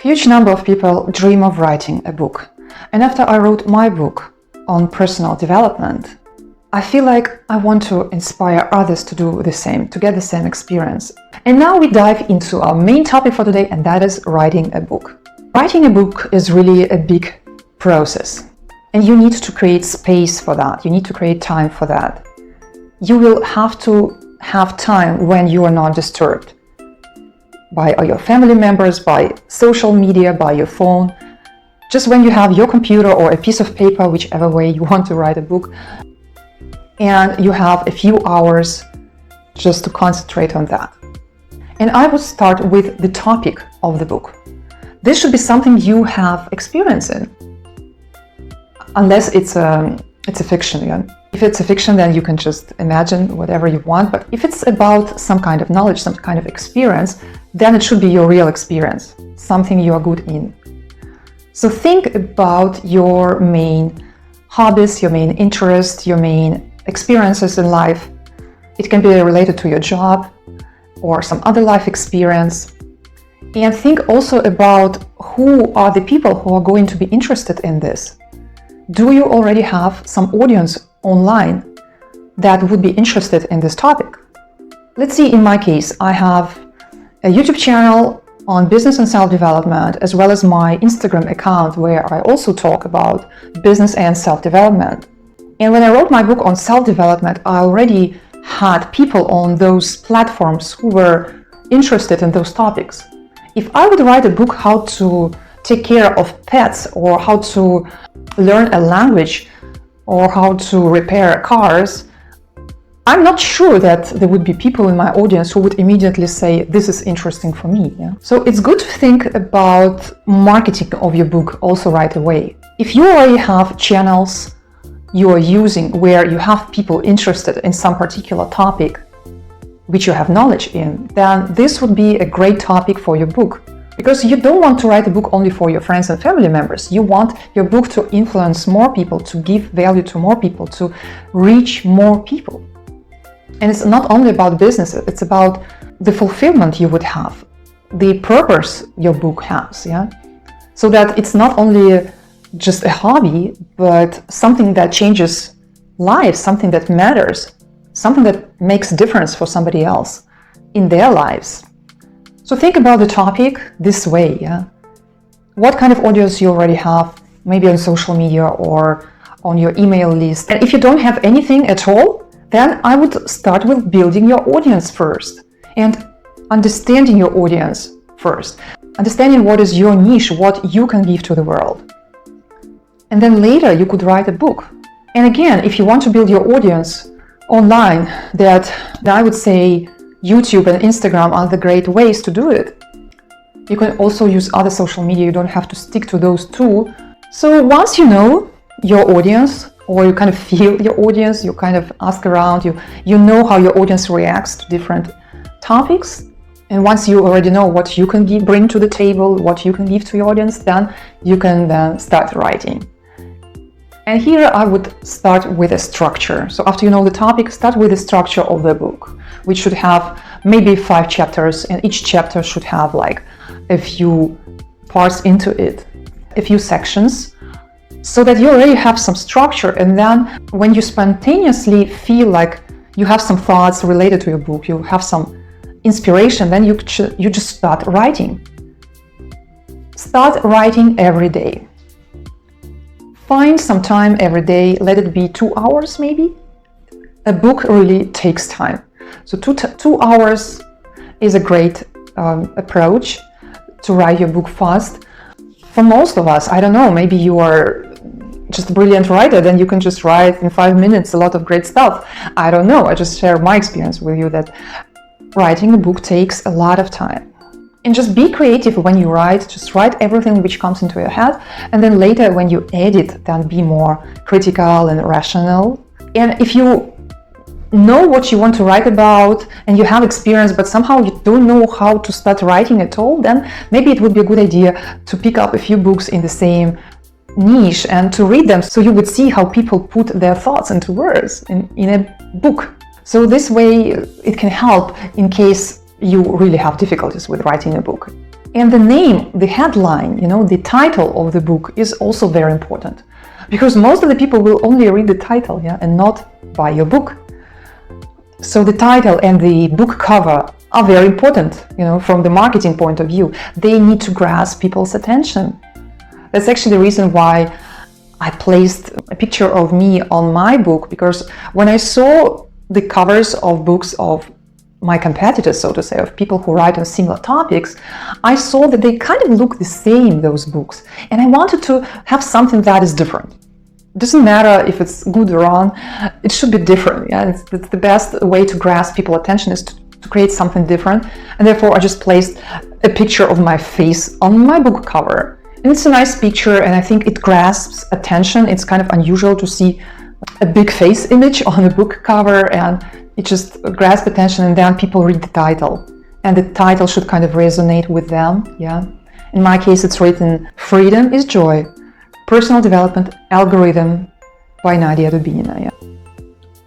Huge number of people dream of writing a book. And after I wrote my book on personal development, I feel like I want to inspire others to do the same, to get the same experience. And now we dive into our main topic for today, and that is writing a book. Writing a book is really a big process, and you need to create space for that. You need to create time for that. You will have to have time when you are not disturbed by your family members, by social media, by your phone. Just when you have your computer or a piece of paper, whichever way you want to write a book, and you have a few hours just to concentrate on that. And I would start with the topic of the book. This should be something you have experience in, unless it's a fiction. Yeah? If it's a fiction, then you can just imagine whatever you want. But if it's about some kind of knowledge, some kind of experience, then it should be your real experience, something you are good in. So think about your main hobbies, your main interests, your main experiences in life. It can be related to your job or some other life experience. And think also about who are the people who are going to be interested in this. Do you already have some audience online that would be interested in this topic? Let's see, in my case, I have a YouTube channel on business and self-development, as well as my Instagram account where I also talk about business and self-development. And when I wrote my book on self-development, I already had people on those platforms who were interested in those topics. If I would write a book how to take care of pets, or how to learn a language, or how to repair cars, I'm not sure that there would be people in my audience who would immediately say, this is interesting for me. Yeah? So it's good to think about marketing of your book also right away. If you already have channels you are using where you have people interested in some particular topic which you have knowledge in, then this would be a great topic for your book. Because you don't want to write a book only for your friends and family members. You want your book to influence more people, to give value to more people, to reach more people. And it's not only about business, it's about the fulfillment you would have, the purpose your book has, yeah? So that it's not only just a hobby, but something that changes lives, something that matters, something that makes a difference for somebody else in their lives. So think about the topic this way, yeah? What kind of audience you already have, maybe on social media or on your email list. And if you don't have anything at all, then I would start with building your audience first and understanding your audience first. Understanding what is your niche, what you can give to the world. And then later you could write a book. And again, if you want to build your audience online, that I would say YouTube and Instagram are the great ways to do it. You can also use other social media, you don't have to stick to those two. So once you know your audience, or you kind of feel your audience, you kind of ask around, you know how your audience reacts to different topics. And once you already know what you can bring to the table, what you can give to your audience, then you can then start writing. And here I would start with a structure. So after you know the topic, start with the structure of the book, which should have maybe 5 chapters, and each chapter should have like a few parts into it, a few sections, so that you already have some structure. And then when you spontaneously feel like you have some thoughts related to your book, you have some inspiration, then you just start writing. Start writing every day. Find some time every day, let it be 2 hours maybe. A book really takes time. So 2 hours is a great approach to write your book fast. For most of us, I don't know, maybe you are just a brilliant writer, then you can just write in 5 minutes a lot of great stuff. I don't know, I just share my experience with you that writing a book takes a lot of time. And just be creative when you write, just write everything which comes into your head, and then later when you edit, then be more critical and rational. And if you know what you want to write about and you have experience, but somehow you don't know how to start writing at all, then maybe it would be a good idea to pick up a few books in the same niche and to read them, so you would see how people put their thoughts into words in a book. So this way it can help in case you really have difficulties with writing a book. And the name, the headline, the title of the book is also very important, because most of the people will only read the title, and not buy your book. So the title and the book cover are very important, from the marketing point of view. They need to grasp people's attention. That's actually the reason why I placed a picture of me on my book, because when I saw the covers of books of my competitors, so to say, of people who write on similar topics, I saw that they kind of look the same, those books. And I wanted to have something that is different. It doesn't matter if it's good or wrong, it should be different. It's the best way to grasp people's attention is to create something different. And therefore I just placed a picture of my face on my book cover. And it's a nice picture, and I think it grasps attention. It's kind of unusual to see a big face image on a book cover, and it just grasps attention, and then people read the title. And the title should kind of resonate with them, In my case, it's written, Freedom is Joy, Personal Development Algorithm by Nadia Dubinina,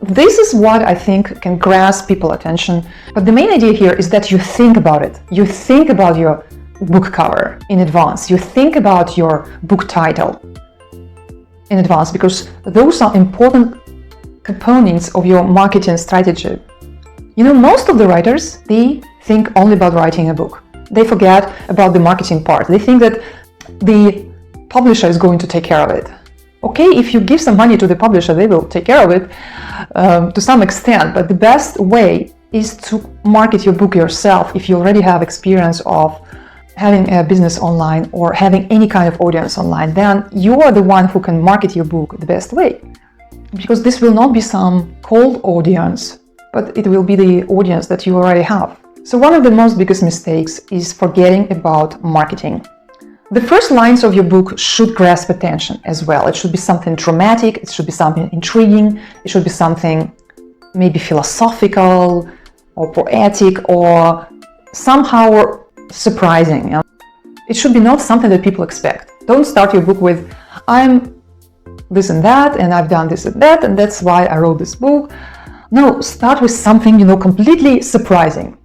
This is what I think can grasp people's attention. But the main idea here is that you think about it. You think about your book cover in advance. You think about your book title in advance, because those are important components of your marketing strategy. Most of the writers, they think only about writing a book. They forget about the marketing part. They think that the publisher is going to take care of it. Okay, if you give some money to the publisher, they will take care of it to some extent, but the best way is to market your book yourself. If you already have experience of having a business online or having any kind of audience online, then you are the one who can market your book the best way. Because this will not be some cold audience, but it will be the audience that you already have. So one of the most biggest mistakes is forgetting about marketing. The first lines of your book should grasp attention as well. It should be something dramatic, it should be something intriguing, it should be something maybe philosophical or poetic or somehow surprising. It should be not something that people expect. Don't start your book with, I'm this and that, and I've done this and that, and that's why I wrote this book. No, start with something, completely surprising.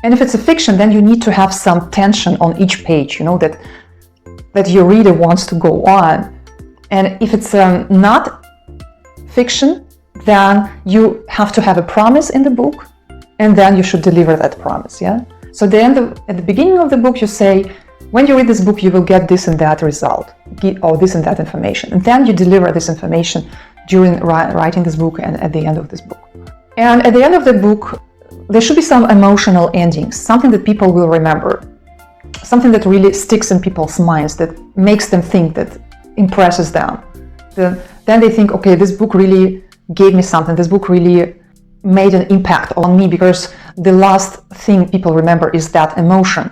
And if it's a fiction, then you need to have some tension on each page, that your reader wants to go on. And if it's not fiction, then you have to have a promise in the book, and then you should deliver that promise, So at the beginning of the book, you say, when you read this book, you will get this and that result, or this and that information. And then you deliver this information during writing this book and at the end of this book. And at the end of the book, there should be some emotional endings, something that people will remember, something that really sticks in people's minds, that makes them think, that impresses them. Then they think, okay, this book really gave me something, this book really made an impact on me, because the last thing people remember is that emotion.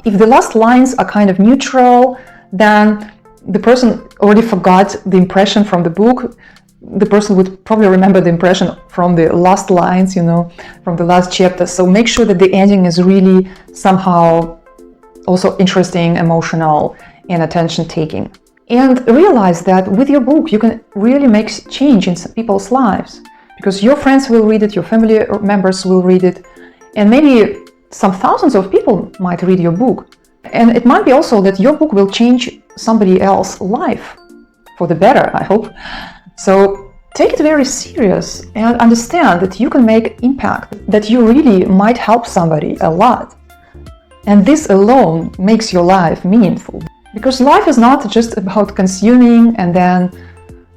If the last lines are kind of neutral, then the person already forgot the impression from the book. The person would probably remember the impression from the last lines, from the last chapter. So make sure that the ending is really somehow also interesting, emotional, and attention-taking. And realize that with your book, you can really make change in people's lives, because your friends will read it, your family members will read it, and maybe some thousands of people might read your book. And it might be also that your book will change somebody else's life for the better, I hope. So take it very serious and understand that you can make impact, that you really might help somebody a lot. And this alone makes your life meaningful. Because life is not just about consuming and then,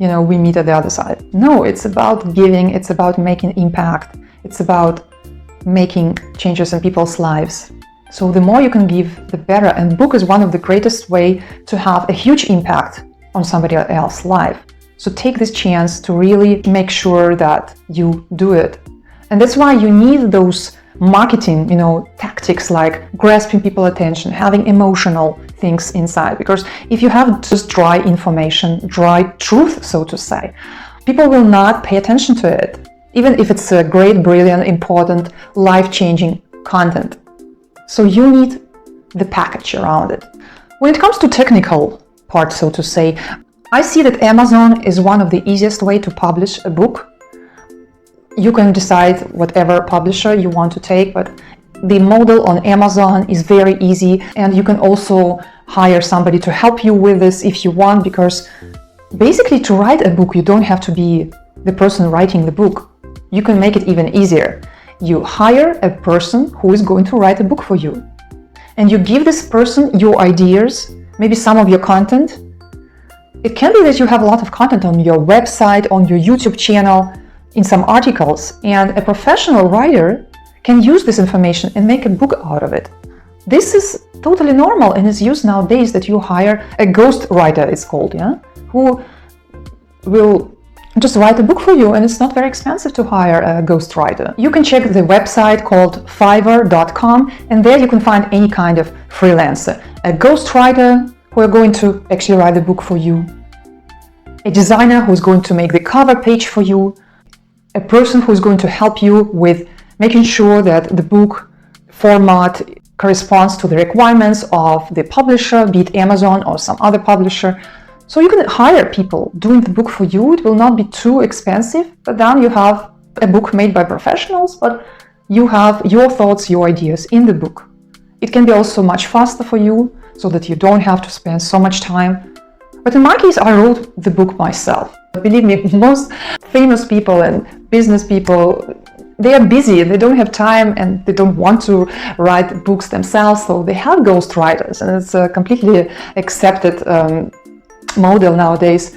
we meet at the other side. No, it's about giving, it's about making impact, it's about making changes in people's lives. So the more you can give, the better. And book is one of the greatest way to have a huge impact on somebody else's life. So take this chance to really make sure that you do it. And that's why you need those marketing, tactics like grasping people's attention, having emotional things inside. Because if you have just dry information, dry truth, so to say, people will not pay attention to it, even if it's a great, brilliant, important, life-changing content. So you need the package around it. When it comes to technical part, so to say, I see that Amazon is one of the easiest way to publish a book. You can decide whatever publisher you want to take, but The model on Amazon is very easy, and you can also hire somebody to help you with this if you want, because basically to write a book, you don't have to be the person writing the book. You can make it even easier. You hire a person who is going to write a book for you, and you give this person your ideas, maybe some of your content. It can be that you have a lot of content on your website, on your YouTube channel, in some articles, and a professional writer can use this information and make a book out of it. This is totally normal and is used nowadays, that you hire a ghost writer, it's called, who will just write a book for you, and it's not very expensive to hire a ghost writer. You can check the website called Fiverr.com, and there you can find any kind of freelancer. A ghost writer who are going to actually write a book for you, a designer who's going to make the cover page for you, a person who's going to help you with making sure that the book format corresponds to the requirements of the publisher, be it Amazon or some other publisher. So you can hire people doing the book for you. It will not be too expensive, but then you have a book made by professionals, but you have your thoughts, your ideas in the book. It can be also much faster for you, so that you don't have to spend so much time. But in my case, I wrote the book myself. Believe me, most famous people and business people, they are busy, they don't have time, and they don't want to write books themselves, so they have ghost writers, and it's a completely accepted model nowadays.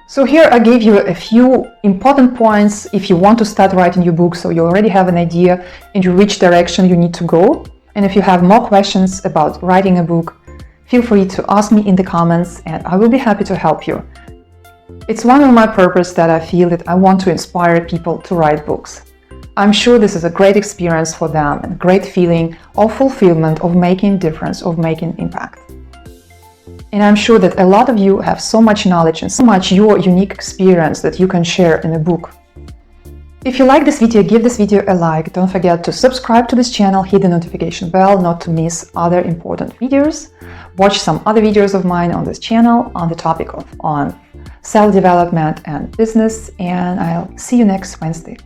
So here I gave you a few important points if you want to start writing your book, so you already have an idea into which direction you need to go. And if you have more questions about writing a book, feel free to ask me in the comments, and I will be happy to help you. It's one of my purposes that I feel that I want to inspire people to write books. I'm sure this is a great experience for them, and a great feeling of fulfillment, of making difference, of making impact. And I'm sure that a lot of you have so much knowledge and so much your unique experience that you can share in a book. If you like this video, give this video a like. Don't forget to subscribe to this channel, hit the notification bell not to miss other important videos. Watch some other videos of mine on this channel on the topic of self-development and business, and I'll see you next Wednesday.